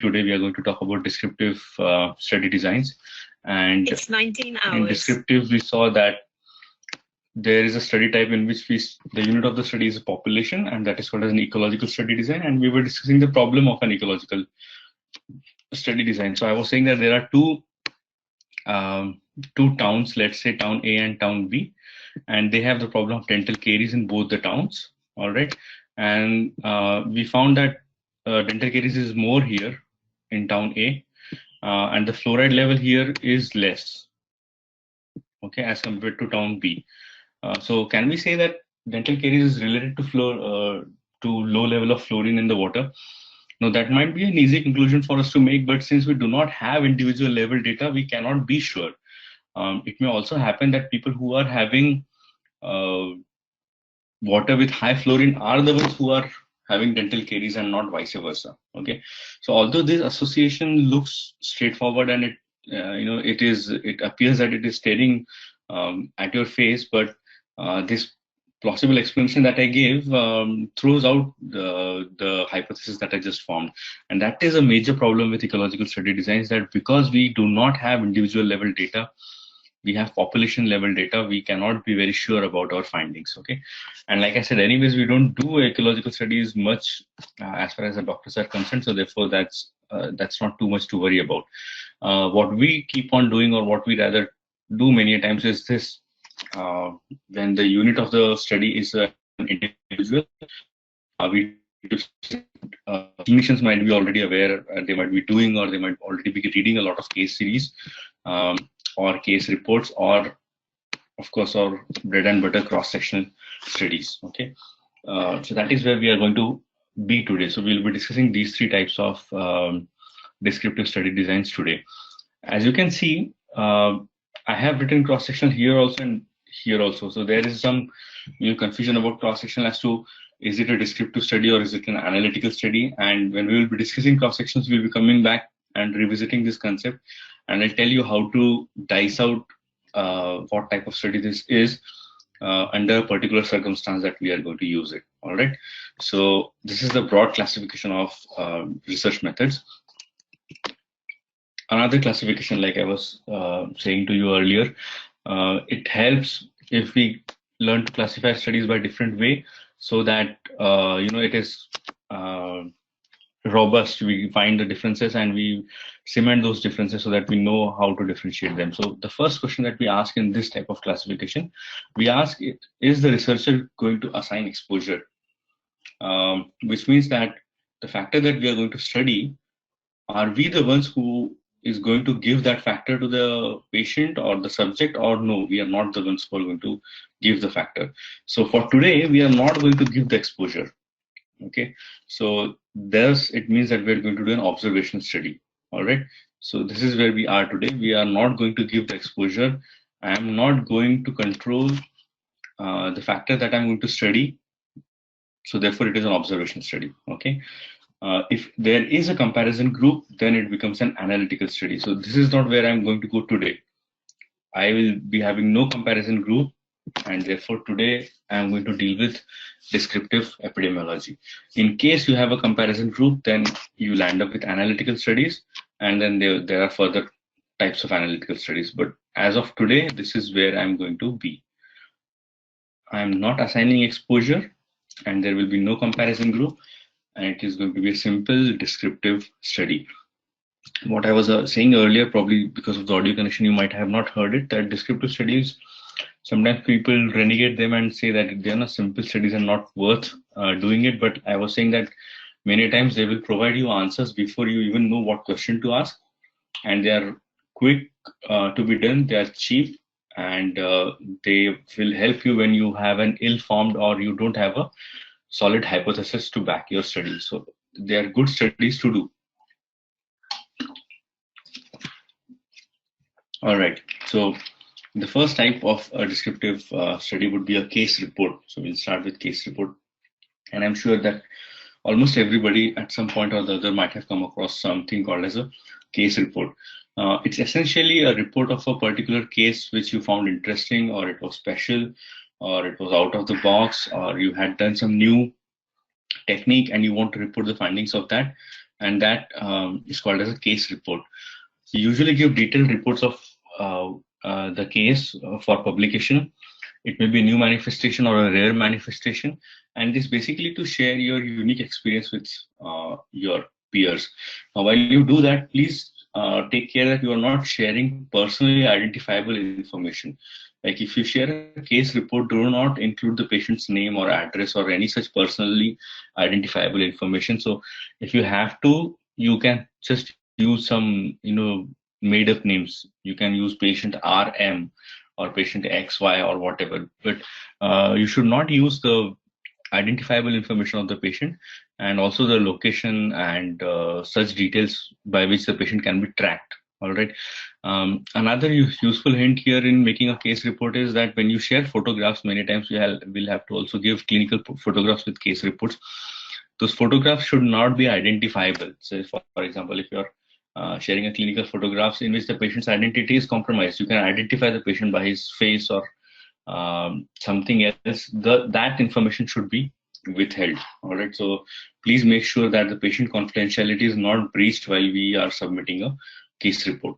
Today we are going to talk about descriptive study designs. And it's 19 hours. In descriptive, we saw that there is a study type in which the unit of the study is a population, and that is called as an ecological study design. And we were discussing the problem of an ecological study design. So I was saying that there are two towns, let's say town A and town B, and they have the problem of dental caries in both the towns. All right, and we found that dental caries is more here in town A, and the fluoride level here is less, okay, as compared to town B. So can we say that dental caries is related to low level of fluorine in the water? Now that might be an easy conclusion for us to make, but since we do not have individual level data, we cannot be sure. It may also happen that people who are having water with high fluorine are the ones who are having dental caries and not vice versa. Okay, so although this association looks straightforward and it appears that it is staring at your face, but this plausible explanation that I gave throws out the hypothesis that I just formed. And that is a major problem with ecological study designs, that because we do not have individual level data, we have population level data, we cannot be very sure about our findings. Okay, and like I said, anyways, we don't do ecological studies much as far as the doctors are concerned, so therefore that's not too much to worry about. What we keep on doing, or what we rather do many times, is this: when the unit of the study is an individual, clinicians might be already aware, they might be doing, or they might already be reading a lot of case series or case reports, or of course our bread and butter cross-sectional studies. Okay, so that is where we are going to be today. So we'll be discussing these three types of descriptive study designs today. As you can see, I have written cross-sectional here also and here also. So there is some confusion about cross-sectional as to, is it a descriptive study or is it an analytical study? And when we will be discussing cross-sections, we'll be coming back and revisiting this concept, and I'll tell you how to dice out what type of study this is under a particular circumstance that we are going to use it. All right, so this is the broad classification of research methods. Another classification, like I was saying to you earlier, it helps if we learn to classify studies by different way, so that it is robust. We find the differences and we cement those differences so that we know how to differentiate them. So the first question that we ask in this type of classification, we ask, is the researcher going to assign exposure? Which means that the factor that we are going to study, are we the ones who is going to give that factor to the patient or the subject, or no, we are not the ones who are going to give the factor. So for today, we are not going to give the exposure. Okay, so thus it means that we're going to do an observational study. All right, so this is where we are today. We are not going to give the exposure. I am not going to control the factor that I'm going to study. So therefore it is an observational study. Okay, if there is a comparison group, then it becomes an analytical study. So this is not where I'm going to go today. I will be having no comparison group, and therefore today I'm going to deal with descriptive epidemiology. In case you have a comparison group, then you land up with analytical studies, and then there are further types of analytical studies. But as of today, this is where I'm going to be. I'm not assigning exposure, and there will be no comparison group, and it is going to be a simple descriptive study. What I was saying earlier, probably because of the audio connection, you might have not heard it, that descriptive studies, sometimes people renegade them and say that they are not simple studies and not worth doing it. But I was saying that many times they will provide you answers before you even know what question to ask, and they are quick to be done, they are cheap, and they will help you when you have an ill-formed or you don't have a solid hypothesis to back your study. So they are good studies to do. All right, so the first type of a descriptive study would be a case report. So we'll start with case report. And I'm sure that almost everybody at some point or the other might have come across something called as a case report. It's essentially a report of a particular case which you found interesting, or it was special, or it was out of the box, or you had done some new technique and you want to report the findings of that. and that is called as a case report. We usually give detailed reports of the case for publication. It may be a new manifestation or a rare manifestation, and this basically to share your unique experience with your peers. Now, while you do that, please take care that you are not sharing personally identifiable information. Like if you share a case report, do not include the patient's name or address or any such personally identifiable information. So if you have to, you can just use some, made up names. You can use patient RM or patient XY or whatever, but you should not use the identifiable information of the patient and also the location and such details by which the patient can be tracked. All right. Another useful hint here in making a case report is that when you share photographs, many times we'll have to also give clinical photographs with case reports. Those photographs should not be identifiable. So, for example, if you're sharing a clinical photographs in which the patient's identity is compromised, you can identify the patient by his face or something else. That information should be withheld. All right. So please make sure that the patient confidentiality is not breached while we are submitting a case report.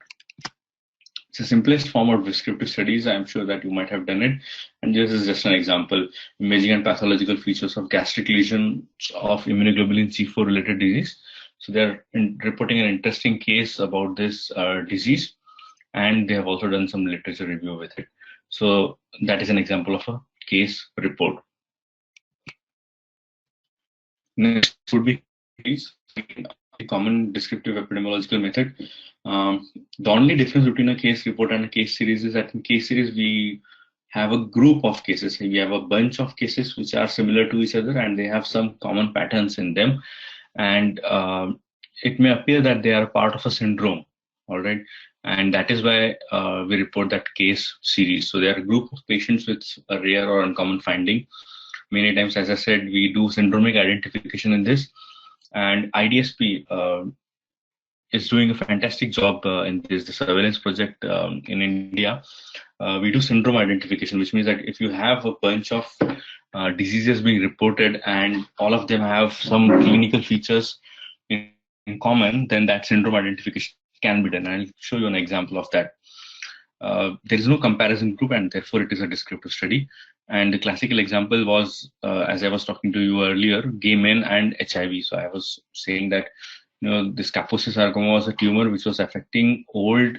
It's the simplest form of descriptive studies. I'm sure that you might have done it. And this is just an example: imaging and pathological features of gastric lesions of immunoglobulin G4 related disease. So they're reporting an interesting case about this disease, and they have also done some literature review with it. So that is an example of a case report. Next would be a common descriptive epidemiological method. The only difference between a case report and a case series is that in case series we have a group of cases. We have a bunch of cases which are similar to each other and they have some common patterns in them, and it may appear that they are part of a syndrome. All right, and that is why we report that case series. So they are a group of patients with a rare or uncommon finding. Many times, as I said, we do syndromic identification in this, and IDSP is doing a fantastic job in this, the surveillance project in India. We do syndrome identification, which means that if you have a bunch of diseases being reported and all of them have some clinical features in common, then that syndrome identification can be done. I'll show you an example of that. There is no comparison group, and therefore it is a descriptive study. And the classical example was, as I was talking to you earlier, gay men and HIV. So I was saying that this Kaposi sarcoma was a tumor which was affecting old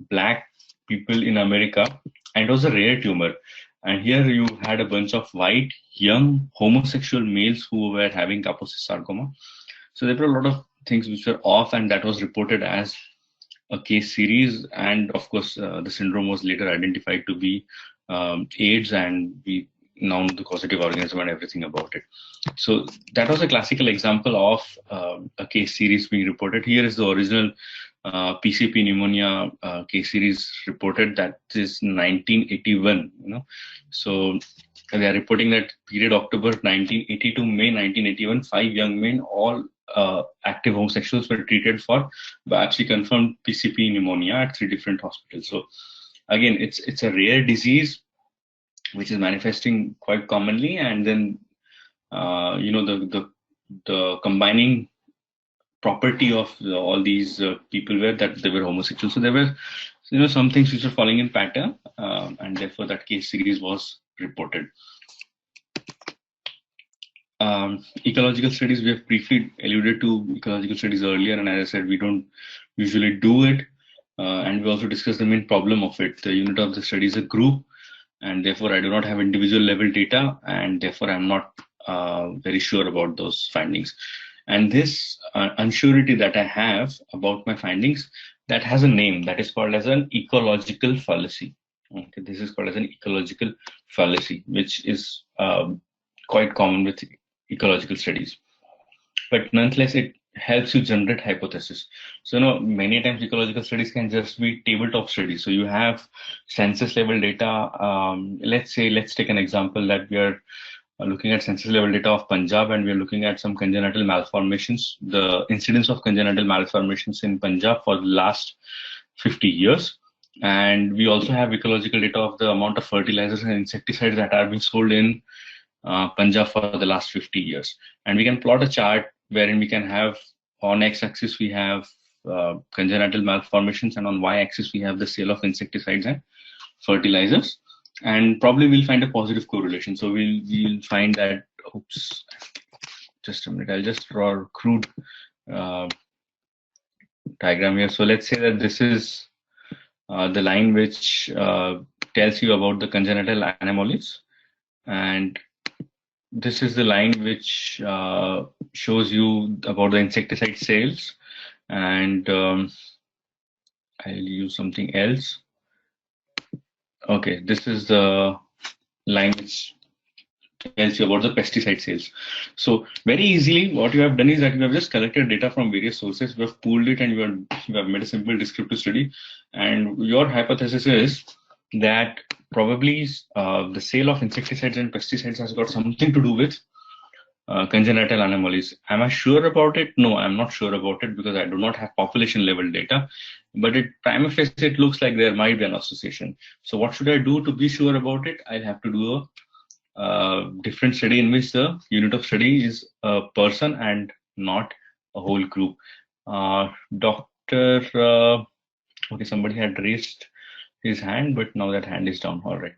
black people in America, and it was a rare tumor. And here you had a bunch of white, young, homosexual males who were having Kaposi sarcoma. So there were a lot of things which were off, and that was reported as a case series. And of course, the syndrome was later identified to be AIDS, and we now know the causative organism and everything about it. So that was a classical example of a case series being reported. Here is the original PCP pneumonia case series reported. That is 1981. So they are reporting that period October 1980 to May 1981, 5 young men, all active homosexuals, were treated for biopsy confirmed PCP pneumonia at 3 different hospitals. So again, it's a rare disease which is manifesting quite commonly, and then the combining property of all these people were that they were homosexual. So there were some things which were falling in pattern, and therefore that case series was reported. Ecological studies, we have briefly alluded to ecological studies earlier, and as I said, we don't usually do it, and we also discussed the main problem of it. The unit of the study is a group, and therefore I do not have individual level data, and therefore I'm not very sure about those findings. And this unsurety that I have about my findings, that has a name, that is called as an ecological fallacy. Okay, this is called as an ecological fallacy, which is quite common with ecological studies. But nonetheless, it helps you generate hypotheses. So many times ecological studies can just be tabletop studies. So you have census level data. Let's take an example that we are looking at census level data of Punjab, and we are looking at some congenital malformations, the incidence of congenital malformations in Punjab for the last 50 years. And we also have ecological data of the amount of fertilizers and insecticides that are being sold in Punjab for the last 50 years. And we can plot a chart wherein we can have on x-axis we have congenital malformations, and on y-axis we have the sale of insecticides and fertilizers, and probably we'll find a positive correlation. So we'll find that, oops, just a minute, I'll just draw a crude diagram here. So let's say that this is the line which tells you about the congenital anomalies, and this is the line which shows you about the insecticide sales, and I'll use something else. Okay, this is the line which tells you about the pesticide sales. So very easily, what you have done is that you have just collected data from various sources, you have pooled it, and you have made a simple descriptive study. And your hypothesis is that probably the sale of insecticides and pesticides has got something to do with congenital anomalies. Am I sure about it? No, I'm not sure about it because I do not have population level data, but prima facie it looks like there might be an association. So what should I do to be sure about it? I'll have to do a different study in which the unit of study is a person and not a whole group. Okay, somebody had raised his hand, but now that hand is down. All right,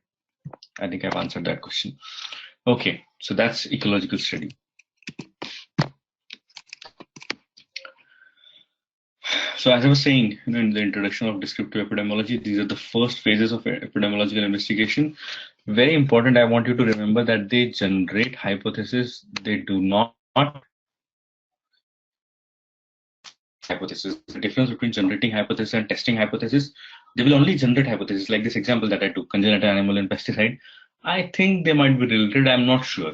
I think I've answered that question. Okay, so that's ecological study. So as I was saying, in the introduction of descriptive epidemiology, these are the first phases of epidemiological investigation. Very important, I want you to remember that they generate hypotheses. They do not hypothesis. The difference between generating hypothesis and testing hypothesis, they will only generate hypothesis. Like this example that I took, congenital animal and pesticide. I think they might be related. I'm not sure.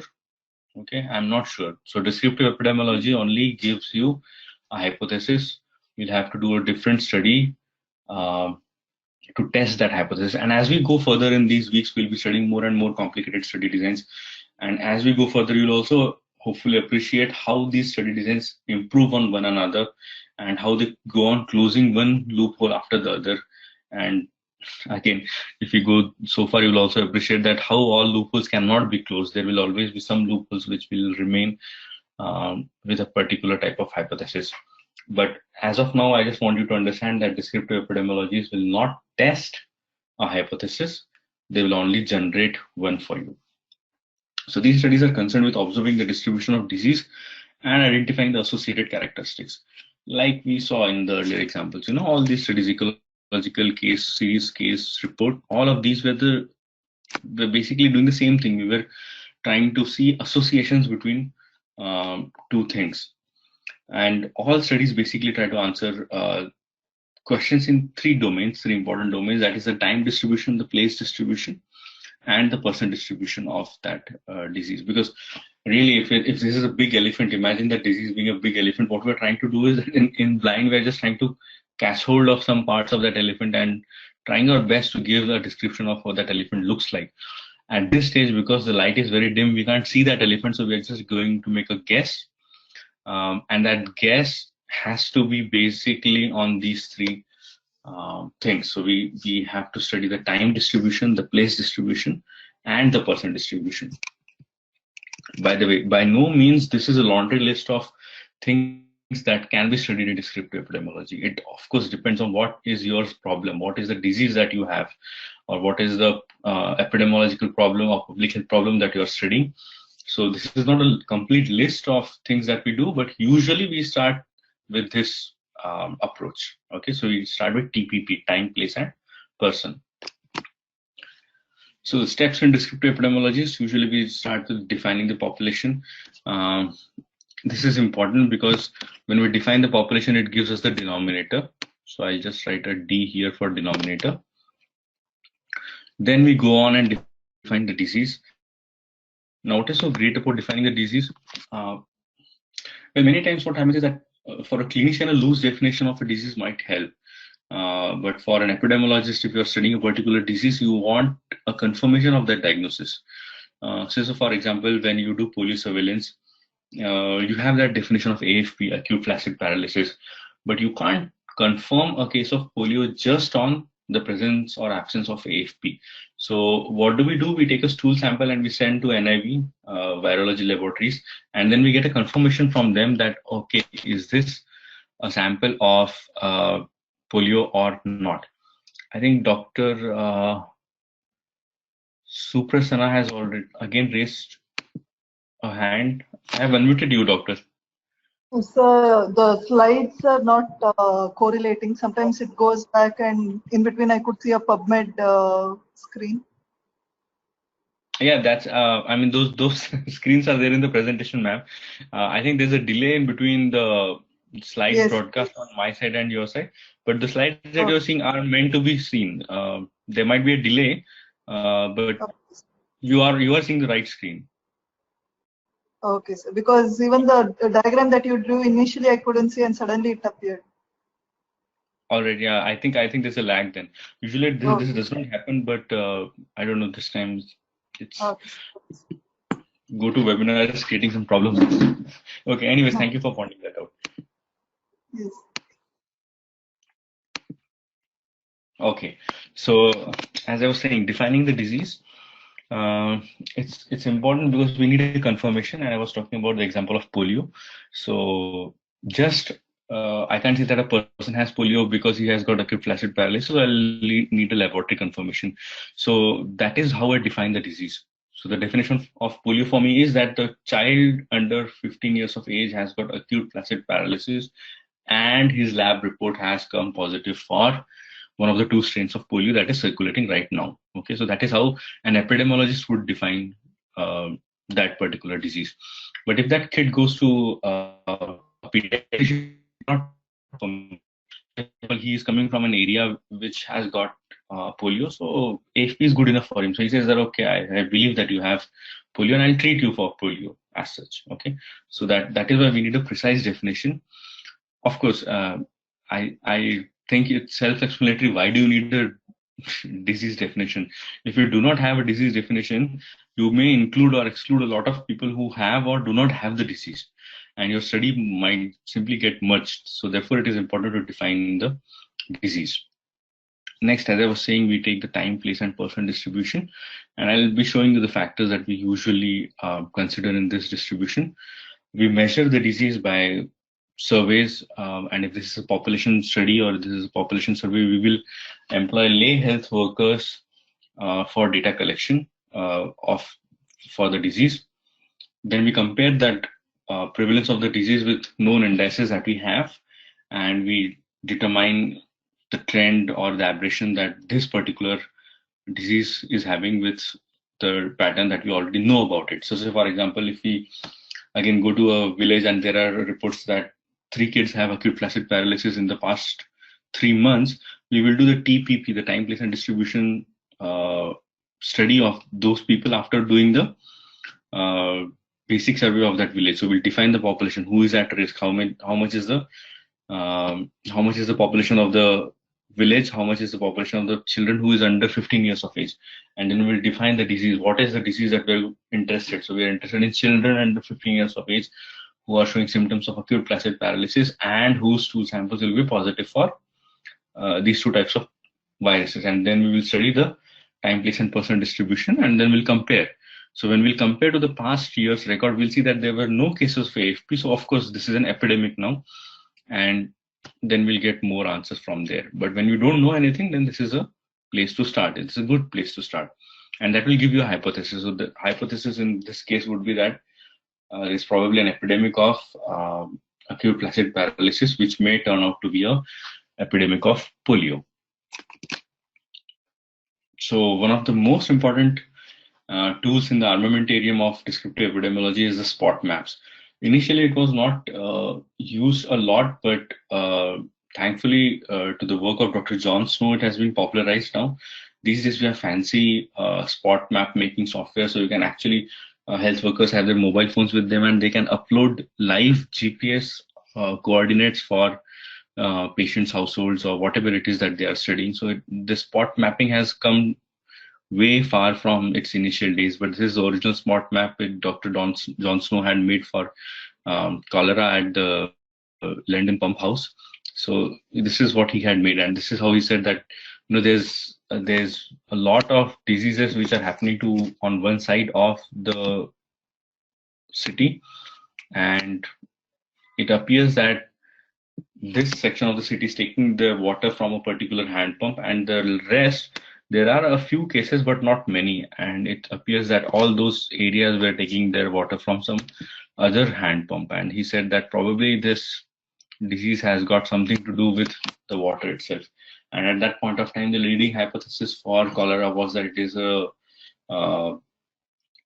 Okay, I'm not sure. So descriptive epidemiology only gives you a hypothesis. You'll have to do a different study to test that hypothesis. And as we go further in these weeks, we'll be studying more and more complicated study designs. And as we go further, you'll also hopefully appreciate how these study designs improve on one another and how they go on closing one loophole after the other. And again, if you go so far, you'll also appreciate that how all loopholes cannot be closed. There will always be some loopholes which will remain with a particular type of hypothesis. But as of now, I just want you to understand that descriptive epidemiologies will not test a hypothesis. They will only generate one for you. So these studies are concerned with observing the distribution of disease and identifying the associated characteristics. Like we saw in the earlier examples, all these studies, ecological case series, case report, all of these were basically doing the same thing. We were trying to see associations between two things. And all studies basically try to answer questions in three important domains. That is the time distribution, the place distribution, and the percent distribution of that disease. Because really, if this is a big elephant, imagine that disease being a big elephant. What we're trying to do is in blind, we're just trying to catch hold of some parts of that elephant and trying our best to give a description of what that elephant looks like. At this stage, because the light is very dim, we can't see that elephant, so we're just going to make a guess. And that guess has to be basically on these three things. So we have to study the time distribution, the place distribution, and the percent distribution. By the way, by no means this is a laundry list of things that can be studied in descriptive epidemiology. It of course depends on what is your problem, what is the disease that you have, or what is the epidemiological problem or public health problem that you are studying. So this is not a complete list of things that we do, but usually we start with this approach. Okay, so we start with TPP, time, place, and person. So the steps in descriptive epidemiology, usually we start with defining the population. This is important because when we define the population, it gives us the denominator. So I'll just write a D here for denominator. Then we go on and define the disease. Now, what is so great about defining the disease? Well, many times what happens is that for a clinician, a loose definition of a disease might help. But for an epidemiologist, if you're studying a particular disease, you want a confirmation of that diagnosis. So for example, when you do polio surveillance, you have that definition of AFP, acute flaccid paralysis, but you can't confirm a case of polio just on the presence or absence of AFP. So what do? We take a stool sample and we send to NIV, virology laboratories, and then we get a confirmation from them that, okay, is this a sample of polio or not. I think Dr. Suprasanna has already again raised a hand. I have unmuted you, doctor. So the slides are not correlating. Sometimes it goes back, and in between I could see a PubMed screen. Yeah, that's I mean those screens are there in the presentation, ma'am. I think there's a delay in between the slide Yes. broadcast on my side and your side, but the slides that Oh, you're seeing are meant to be seen. There might be a delay, but oh, you are seeing the right screen. okay, sir. Because even the diagram that you drew initially, I couldn't see, and suddenly it appeared. Already, yeah, I think there's a lag then. Usually this Okay. does not happen, but I don't know, this time it's Okay. go to webinar is creating some problems. Okay, anyways, thank you for pointing that out. Yes. Okay, so as I was saying, defining the disease, it's important because we need a confirmation, and I was talking about the example of polio. So just I can't say that a person has polio because he has got acute flaccid paralysis, so I'll need a laboratory confirmation. So that is how I define the disease. So the definition of polio for me is that the child under 15 years of age has got acute flaccid paralysis, and his lab report has come positive for one of the two strains of polio that is circulating right now. Okay, so that is how an epidemiologist would define that particular disease. But if that kid goes to a pediatrician, not he is coming from an area which has got polio, so AFP is good enough for him. So he says that okay, I believe that you have polio, and I'll treat you for polio as such. Okay, so that is why we need a precise definition. Of course, I think it's self-explanatory. Why do you need a disease definition? If you do not have a disease definition, you may include or exclude a lot of people who have or do not have the disease, and your study might simply get merged. So therefore, it is important to define the disease. Next, as I was saying, we take the time, place, and person distribution, and I'll be showing you the factors that we usually consider in this distribution. We measure the disease by surveys, and if this is a population study or this is a population survey, we will employ lay health workers for data collection for the disease. Then we compare that prevalence of the disease with known indices that we have, and we determine the trend or the aberration that this particular disease is having with the pattern that we already know about it. So say for example, if we again go to a village and there are reports that 3 kids have acute flaccid paralysis in the past 3 months, we will do the TPP, the time, place, and distribution study of those people after doing the basic survey of that village. So we'll define the population, who is at risk, how much is the population of the village, how much is the population of the children who is under 15 years of age, and then we'll define the disease. What is the disease that we're interested? So we're interested in children under 15 years of age who are showing symptoms of acute flaccid paralysis and whose stool samples will be positive for these two types of viruses. And then we will study the time, place, and person distribution, and then we'll compare. So when we'll compare to the past year's record, we'll see that there were no cases for AFP. So of course, this is an epidemic now, and then we'll get more answers from there. But when you don't know anything, then this is a place to start. It's a good place to start, and that will give you a hypothesis. So the hypothesis in this case would be that there's probably an epidemic of acute flaccid paralysis, which may turn out to be a epidemic of polio. So one of the most important tools in the armamentarium of descriptive epidemiology is the spot maps. Initially, it was not used a lot, but thankfully, to the work of Dr. John Snow, it has been popularized now. These days, we have fancy spot map making software, so you can actually, health workers have their mobile phones with them, and they can upload live GPS coordinates for patients' households or whatever it is that they are studying. So the spot mapping has come way far from its initial days, but this is the original spot map that Dr. John Snow had made for cholera at the London Pump House. So this is what he had made, and this is how he said that there's a lot of diseases which are happening to on one side of the city, and it appears that this section of the city is taking the water from a particular hand pump, and the rest, there are a few cases, but not many. And it appears that all those areas were taking their water from some other hand pump. And he said that probably this disease has got something to do with the water itself. And at that point of time, the leading hypothesis for cholera was that uh,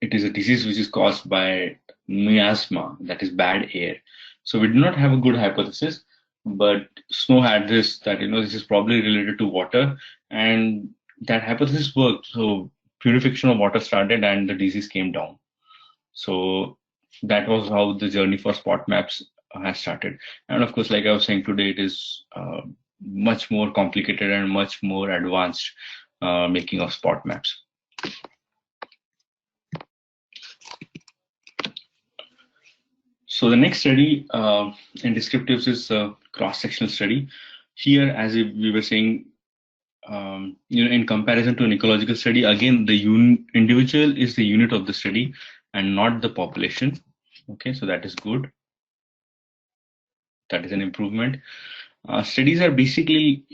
it is a disease which is caused by miasma, that is bad air. So we do not have a good hypothesis, but Snow had this, that this is probably related to water, and that hypothesis worked. So purification of water started, and the disease came down. So that was how the journey for spot maps has started. And of course, like I was saying today, it is much more complicated and much more advanced making of spot maps. So the next study in descriptives is a cross-sectional study. Here, as we were saying, in comparison to an ecological study, again, the individual is the unit of the study and not the population. Okay, so that is good. That is an improvement. Studies are basically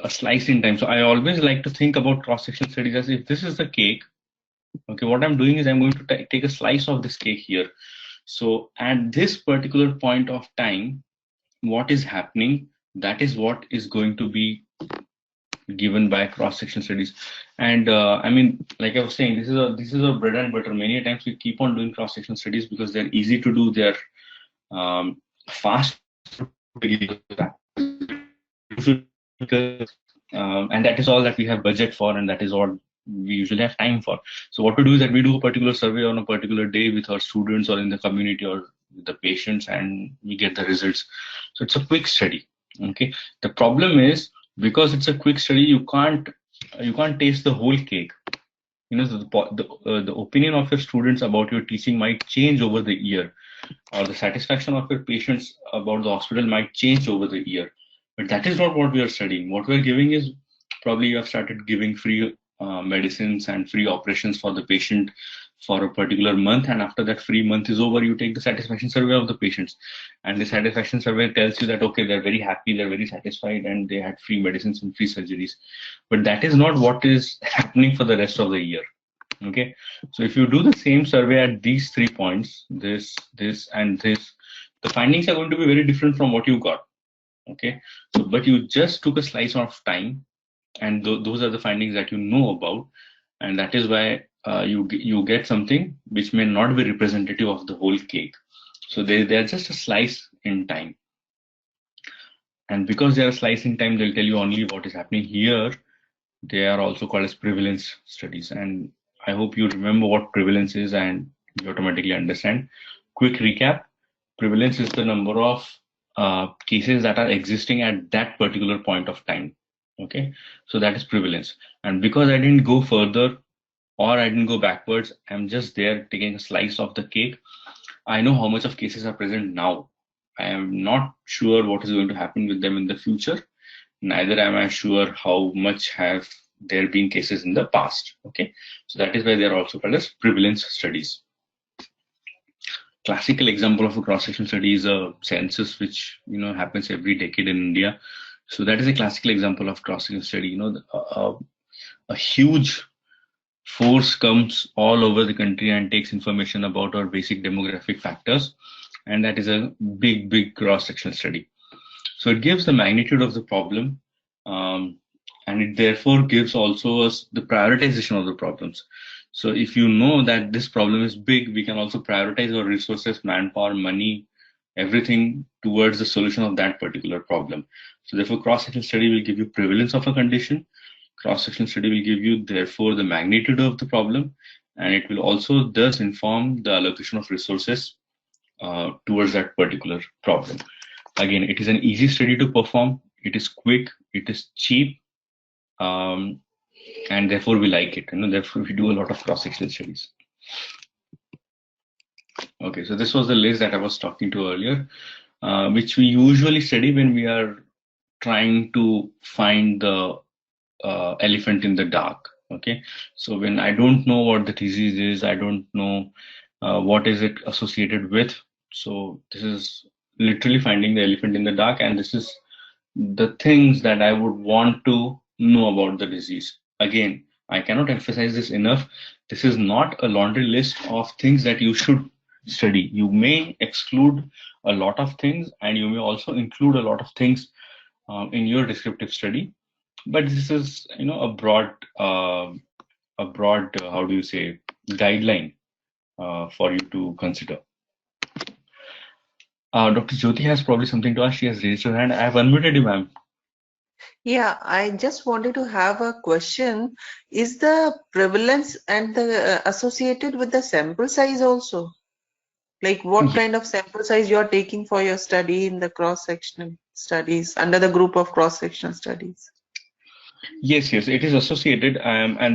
a slice in time. So I always like to think about cross-sectional studies as if this is the cake. Okay, what I'm doing is I'm going to take a slice of this cake here. So at this particular point of time, what is happening, that is what is going to be given by cross-section studies. And I mean, like I was saying, this is a bread and butter. Many times we keep on doing cross-section studies because they're easy to do, they're fast, and that is all that we have budget for, and that is all we usually have time for. So what we do is that we do a particular survey on a particular day with our students or in the community or with the patients, and we get the results. So it's a quick study. Okay. The problem is, because it's a quick study, you can't taste the whole cake. The opinion of your students about your teaching might change over the year, or the satisfaction of your patients about the hospital might change over the year. But that is not what we are studying. What we're giving is, probably you have started giving free medicines and free operations for the patient for a particular month, and after that free month is over, you take the satisfaction survey of the patients, and the satisfaction survey tells you that okay, they're very happy, they're very satisfied, and they had free medicines and free surgeries. But that is not what is happening for the rest of the year. Okay, so if you do the same survey at these 3 points, this, and this, the findings are going to be very different from what you got. Okay, so but you just took a slice of time, and those are the findings that you know about, and that is why you get something which may not be representative of the whole cake. So they are just a slice in time, and because they are a slice in time, they'll tell you only what is happening here. They are also called as prevalence studies, and I hope you remember what prevalence is and you automatically understand. Quick recap: prevalence is the number of cases that are existing at that particular point of time. Okay, so that is prevalence. And because I didn't go further or I didn't go backwards, I'm just there taking a slice of the cake. I know how much of cases are present now. I am not sure what is going to happen with them in the future. Neither am I sure how much have there been cases in the past. Okay, so that is why they are also called as prevalence studies. Classical example of a cross-section study is a census, which happens every decade in India. So that is a classical example of cross-section study. A huge force comes all over the country and takes information about our basic demographic factors, and that is a big cross-sectional study. So it gives the magnitude of the problem, and it therefore gives also us the prioritization of the problems. So if you know that this problem is big, we can also prioritize our resources, manpower, money, everything towards the solution of that particular problem. So therefore, cross-sectional study will give you prevalence of a condition. Cross-sectional study will give you, therefore, the magnitude of the problem, and it will also thus inform the allocation of resources towards that particular problem. Again, it is an easy study to perform. It is quick. It is cheap. And therefore we like it. Therefore we do a lot of cross-sectional studies. Okay, so this was the list that I was talking to earlier, which we usually study when we are trying to find the elephant in the dark. Okay, so when I don't know what the disease is, I don't know what is it associated with. So this is literally finding the elephant in the dark, and this is the things that I would want to know about the disease. Again, I cannot emphasize this enough. This is not a laundry list of things that you should study. You may exclude a lot of things, and you may also include a lot of things in your descriptive study. But this is, a broad, how do you say, guideline for you to consider. Dr. Jyoti has probably something to ask. She has raised her hand. I have unmuted you, ma'am. Yeah, I just wanted to have a question. Is the prevalence and the associated with the sample size also? Like what kind of sample size you are taking for your study in the cross-sectional studies under the group of cross-sectional studies? Yes, it is associated, and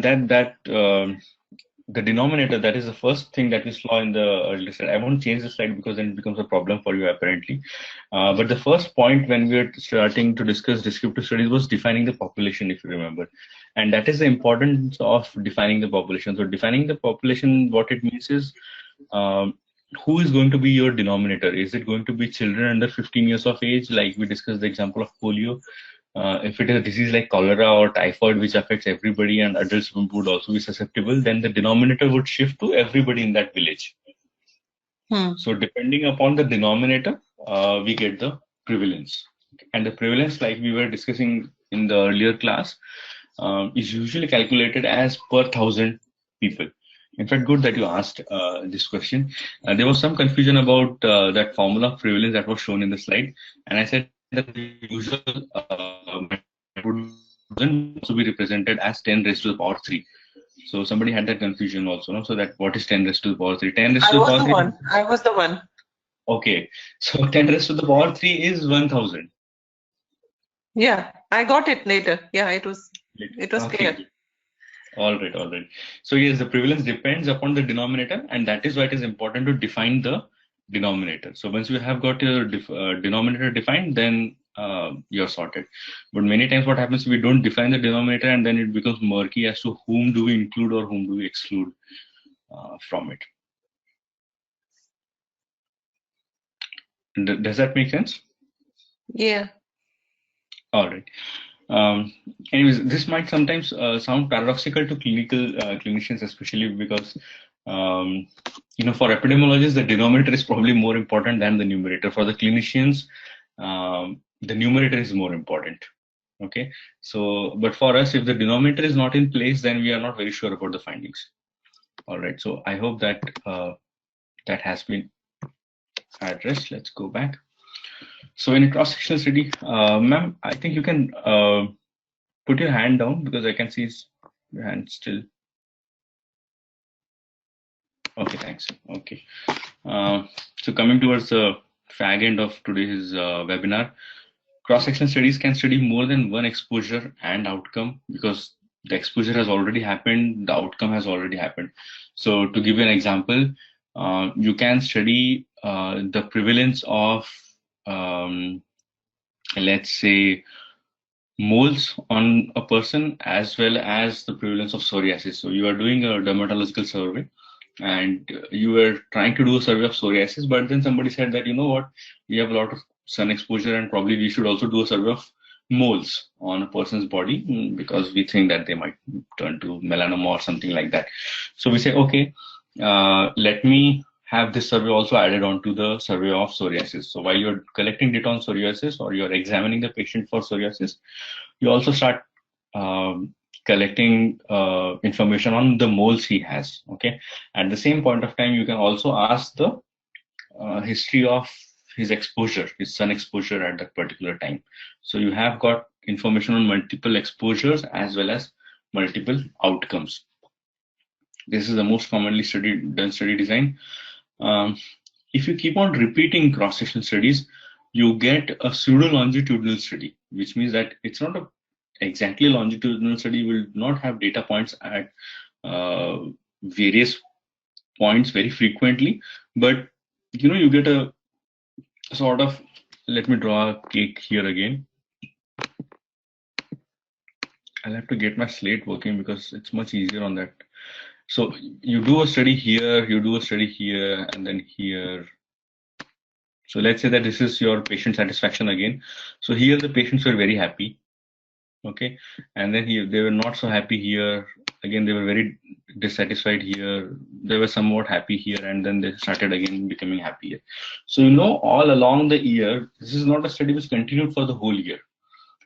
the denominator, that is the first thing that we saw in the earlier slide. I won't change the slide because then it becomes a problem for you apparently. But the first point when we were starting to discuss descriptive studies was defining the population, if you remember, and that is the importance of defining the population. So defining the population, what it means is, who is going to be your denominator? Is it going to be children under 15 years of age, like we discussed the example of polio? If it is a disease like cholera or typhoid, which affects everybody and adults would also be susceptible, then the denominator would shift to everybody in that village. So depending upon the denominator, we get the prevalence. And the prevalence, like we were discussing in the earlier class, is usually calculated as per 1,000 people. In fact, good that you asked this question. There was some confusion about that formula of prevalence that was shown in the slide. And I said that the usual would also be represented as 10 raised to the power 3. So somebody had that confusion also, no? So that what is 10 raised to the power 3? 10 raised to the power 3. I was the one. Okay. So 10 raised to the power 3 is 1,000. Yeah, I got it later. Yeah, it was clear. All right. So yes, the prevalence depends upon the denominator, and that is why it is important to define the denominator. So once you have got your denominator defined, then you're sorted. But many times what happens, we don't define the denominator, and then it becomes murky as to whom do we include or whom do we exclude from it. Does that make sense? Yeah. All right. Anyways, this might sometimes sound paradoxical to clinicians, especially because for epidemiologists, the denominator is probably more important than the numerator. For the clinicians, the numerator is more important. Okay, so but for us, if the denominator is not in place, then we are not very sure about the findings. All right, so I hope that that has been addressed. Let's go back. So in a cross-sectional study, ma'am, I think you can put your hand down because I can see your hand still. Okay, thanks. Okay. So coming towards the fag end of today's webinar, cross-sectional studies can study more than one exposure and outcome because the exposure has already happened, the outcome has already happened. So to give you an example, you can study the prevalence of, let's say, moles on a person as well as the prevalence of psoriasis. So you are doing a dermatological survey and you were trying to do a survey of psoriasis, but then somebody said that, you know what, we have a lot of sun exposure and probably we should also do a survey of moles on a person's body because we think that they might turn to melanoma or something like that. So we say, okay, let me have this survey also added on to the survey of psoriasis. So while you're collecting data on psoriasis or you're examining the patient for psoriasis, you also start collecting information on the moles he has. Okay. At the same point of time, you can also ask the history of his exposure, his sun exposure at that particular time. So you have got information on multiple exposures as well as multiple outcomes. This is the most commonly done study design. If you keep on repeating cross-sectional studies, you get a pseudo-longitudinal study, which means that it's not a exactly longitudinal study, will not have data points at various points very frequently, but you get a sort of, let me draw a cake here again. I'll have to get my slate working because it's much easier on that. So you do a study here, you do a study here, and then here. So let's say that this is your patient satisfaction again. So here the patients were very happy. Okay, and then here they were not so happy here. Again, they were very dissatisfied here. They were somewhat happy here, and then they started again becoming happier. So all along the year, this is not a study which continued for the whole year.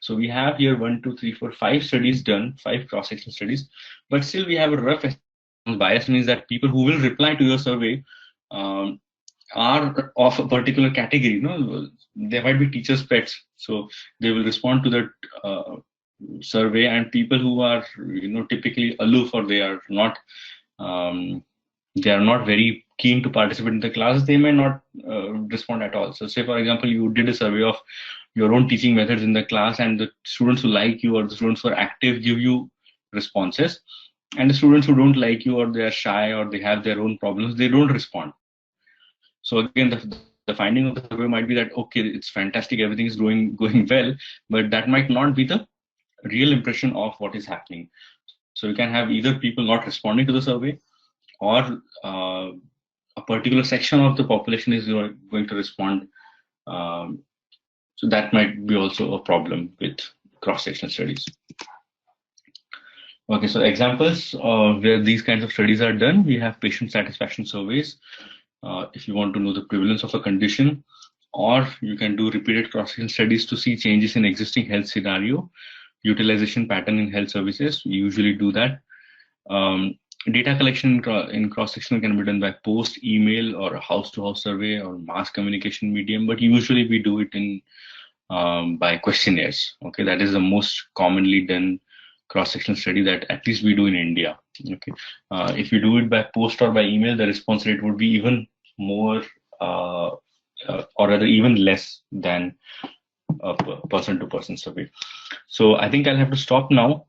So we have here 1, 2, 3, 4, 5 studies done, 5 cross-sectional studies, but still we have a rough estimate. Bias means that people who will reply to your survey are of a particular category. There might be teachers' pets, so they will respond to that survey, and people who are typically aloof, or they are not very keen to participate in the class, they may not respond at all. So say for example you did a survey of your own teaching methods in the class, and the students who like you or the students who are active give you responses, and the students who don't like you or they are shy or they have their own problems, they don't respond. So again, the finding of the survey might be that, okay, it's fantastic, everything is going well, but that might not be the real impression of what is happening. So you can have either people not responding to the survey, or a particular section of the population is going to respond. So that might be also a problem with cross-sectional studies. Okay, so examples where these kinds of studies are done, we have patient satisfaction surveys. If you want to know the prevalence of a condition, or you can do repeated cross-sectional studies to see changes in existing health scenario, utilization pattern in health services. We usually do that. Data collection in cross-sectional can be done by post, email, or a house-to-house survey, or mass communication medium, but usually we do it in by questionnaires. Okay, that is the most commonly done cross-sectional study that at least we do in India. Okay, if you do it by post or by email, the response rate would be even more, or rather even less than a person-to-person survey. So I think I'll have to stop now.